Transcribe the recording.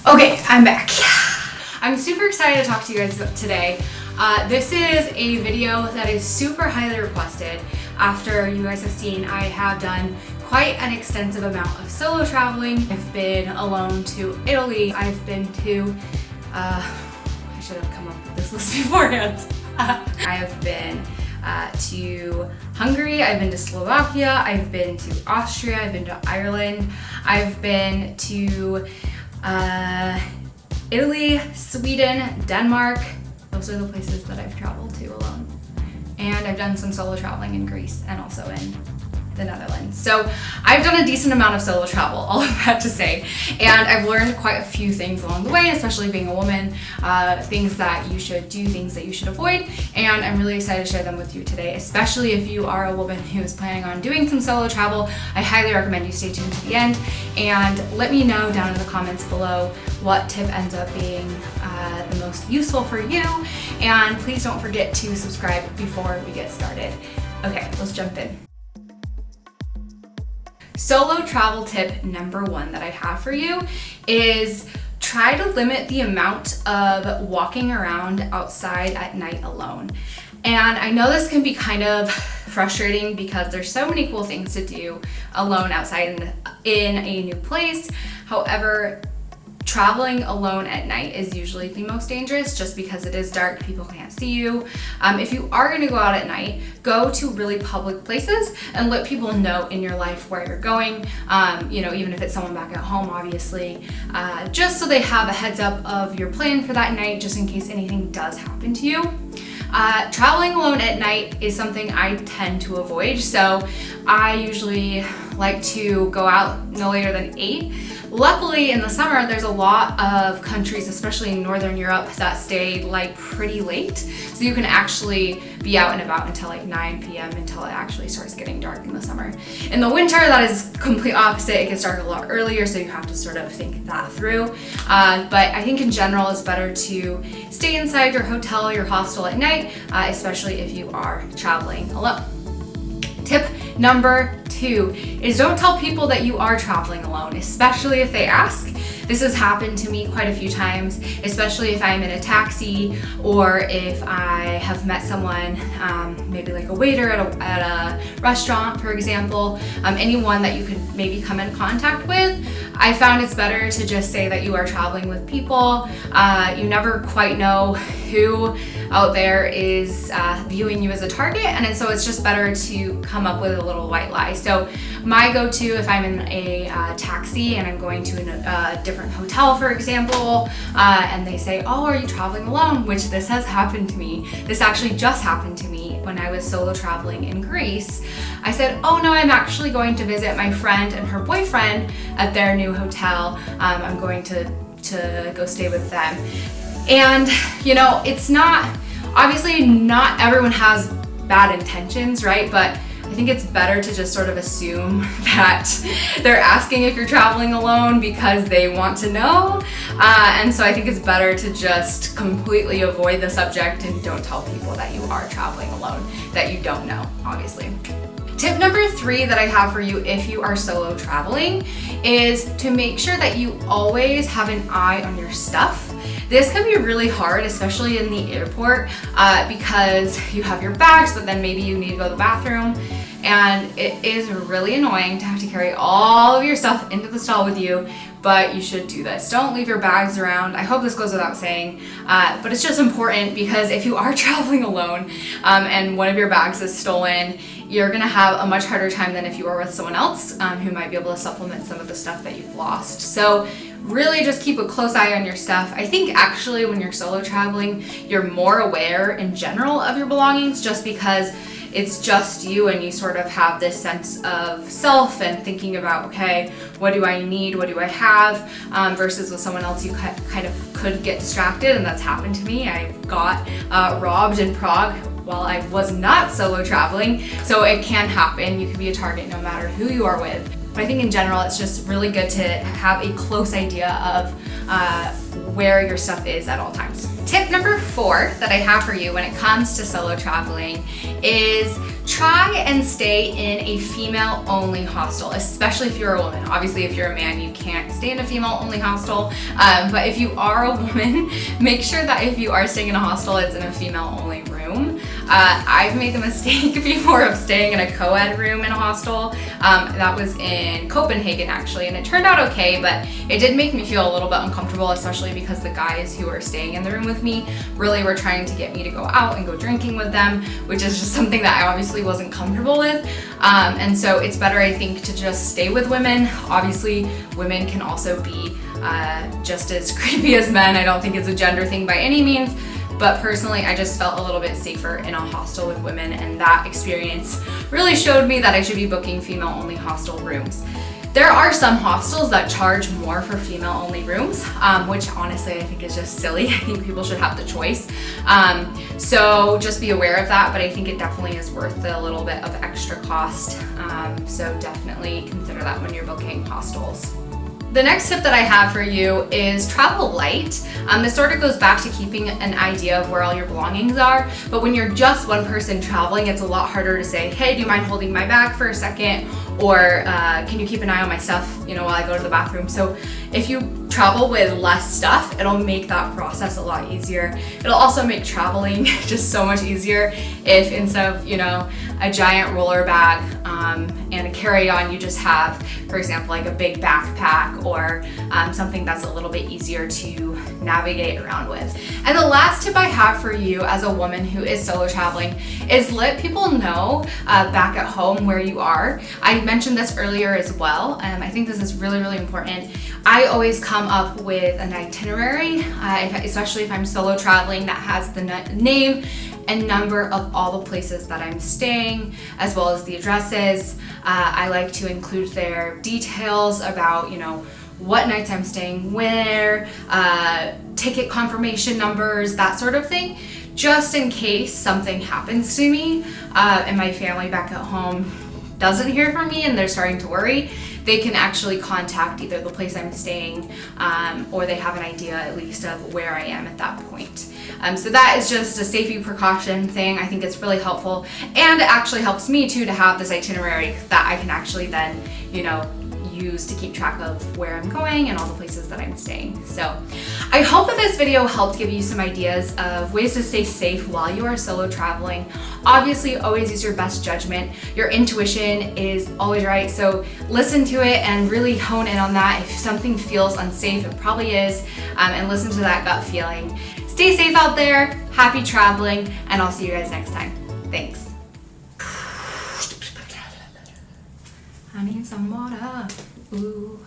Okay, I'm back. I'm super excited to talk to you guys today. This is a video that is super highly requested. After you guys have seen, I have done quite an extensive amount of solo traveling. I've been alone to Italy. I've been to, I should have come up with this list beforehand. I have been to Hungary, I've been to Slovakia, I've been to Austria, I've been to Ireland, I've been to Italy, Sweden, Denmark. Those are the places that I've traveled to alone. And I've done some solo traveling in Greece and also in the Netherlands. So I've done a decent amount of solo travel, all of that to say. And I've learned quite a few things along the way, especially being a woman, things that you should do, things that you should avoid. And I'm really excited to share them with you today, especially if you are a woman who is planning on doing some solo travel. I highly recommend you stay tuned to the end and let me know down in the comments below what tip ends up being the most useful for you. And please don't forget to subscribe before we get started. Okay, let's jump in. Solo travel tip number one that I have for you is try to limit the amount of walking around outside at night alone. And I know this can be kind of frustrating because there's so many cool things to do alone outside in a new place. However, traveling alone at night is usually the most dangerous just because it is dark, people can't see you. If you are gonna go out at night, go to really public places and let people know in your life where you're going, even if it's someone back at home, obviously, just so they have a heads up of your plan for that night, just in case anything does happen to you. Traveling alone at night is something I tend to avoid, so I usually like to go out no later than 8. Luckily, in the summer, there's a lot of countries, especially in Northern Europe, that stay pretty late. So you can actually be out and about until 9 p.m. until it actually starts getting dark in the summer. In the winter, that is complete opposite. It gets dark a lot earlier, so you have to sort of think that through. But I think in general, it's better to stay inside your hotel or your hostel at night, especially if you are traveling alone. Tip number 2 is don't tell people that you are traveling alone, especially if they ask. This has happened to me quite a few times, especially if I'm in a taxi or if I have met someone, maybe like a waiter at a restaurant, for example, anyone that you could maybe come in contact with. I found it's better to just say that you are traveling with people. You never quite know who out there is viewing you as a target, and so it's just better to come up with a little white lie. So my go-to, if I'm in a taxi and I'm going to a different hotel, for example, and they say, "Oh, are you traveling alone?" Which this has happened to me. This actually just happened to me when I was solo traveling in Greece. I said, "Oh no, I'm actually going to visit my friend and her boyfriend at their new hotel. I'm going to go stay with them." And it's obviously not everyone has bad intentions, right? But I think it's better to just sort of assume that they're asking if you're traveling alone because they want to know. And so I think it's better to just completely avoid the subject and don't tell people that you are traveling alone, that you don't know, obviously. Tip number 3 that I have for you if you are solo traveling is to make sure that you always have an eye on your stuff. This can be really hard, especially in the airport, because you have your bags, but then maybe you need to go to the bathroom. And it is really annoying to have to carry all of your stuff into the stall with you, but you should do this. Don't leave your bags around. I hope this goes without saying, but it's just important because if you are traveling alone and one of your bags is stolen, you're gonna have a much harder time than if you are with someone else who might be able to supplement some of the stuff that you've lost. So really just keep a close eye on your stuff. I think actually when you're solo traveling, you're more aware in general of your belongings just because it's just you and you sort of have this sense of self and thinking about, okay, what do I need, what do I have, versus with someone else you kind of could get distracted, and that's happened to me. I got robbed in Prague while I was not solo traveling, so it can happen. You can be a target no matter who you are with. But I think in general, it's just really good to have a close idea of where your stuff is at all times. Tip number 4 that I have for you when it comes to solo traveling is Try and stay in a female-only hostel, especially if you're a woman. Obviously, if you're a man, you can't stay in a female-only hostel. But if you are a woman, make sure that if you are staying in a hostel, it's in a female-only room. I've made the mistake before of staying in a co-ed room in a hostel. That was in Copenhagen, actually, and it turned out okay, but it did make me feel a little bit uncomfortable, especially because the guys who were staying in the room with me really were trying to get me to go out and go drinking with them, which is just something that I obviously wasn't comfortable with. And so it's better, I think, to just stay with women. Obviously, women can also be just as creepy as men. I don't think it's a gender thing by any means, but personally, I just felt a little bit safer in a hostel with women, and that experience really showed me that I should be booking female-only hostel rooms. There are some hostels that charge more for female-only rooms, which honestly I think is just silly. I think people should have the choice. So just be aware of that, but I think it definitely is worth the little bit of extra cost. So definitely consider that when you're booking hostels. The next tip that I have for you is travel light. This sort of goes back to keeping an idea of where all your belongings are, but when you're just one person traveling, it's a lot harder to say, hey, do you mind holding my bag for a second? Or can you keep an eye on my stuff, while I go to the bathroom? So if you travel with less stuff, it'll make that process a lot easier. It'll also make traveling just so much easier if instead of, a giant roller bag and a carry-on, you just have, for example, like a big backpack or something that's a little bit easier to navigate around with. And the last tip I have for you as a woman who is solo traveling is let people know back at home where you are. I mentioned this earlier as well. I think this is really, really important. I always come up with an itinerary, especially if I'm solo traveling, that has the name and number of all the places that I'm staying, as well as the addresses. I like to include their details about, what nights I'm staying where, ticket confirmation numbers, that sort of thing, just in case something happens to me and my family back at home doesn't hear from me and they're starting to worry. They can actually contact either the place I'm staying or they have an idea at least of where I am at that point. So that is just a safety precaution thing. I think it's really helpful, and it actually helps me too to have this itinerary that I can actually then, use to keep track of where I'm going and all the places that I'm staying. So I hope that this video helped give you some ideas of ways to stay safe while you are solo traveling. Obviously, always use your best judgment. Your intuition is always right, so listen to it and really hone in on that. If something feels unsafe, it probably is, and listen to that gut feeling. Stay safe out there, happy traveling, and I'll see you guys next time. Thanks. I need some water. Ooh.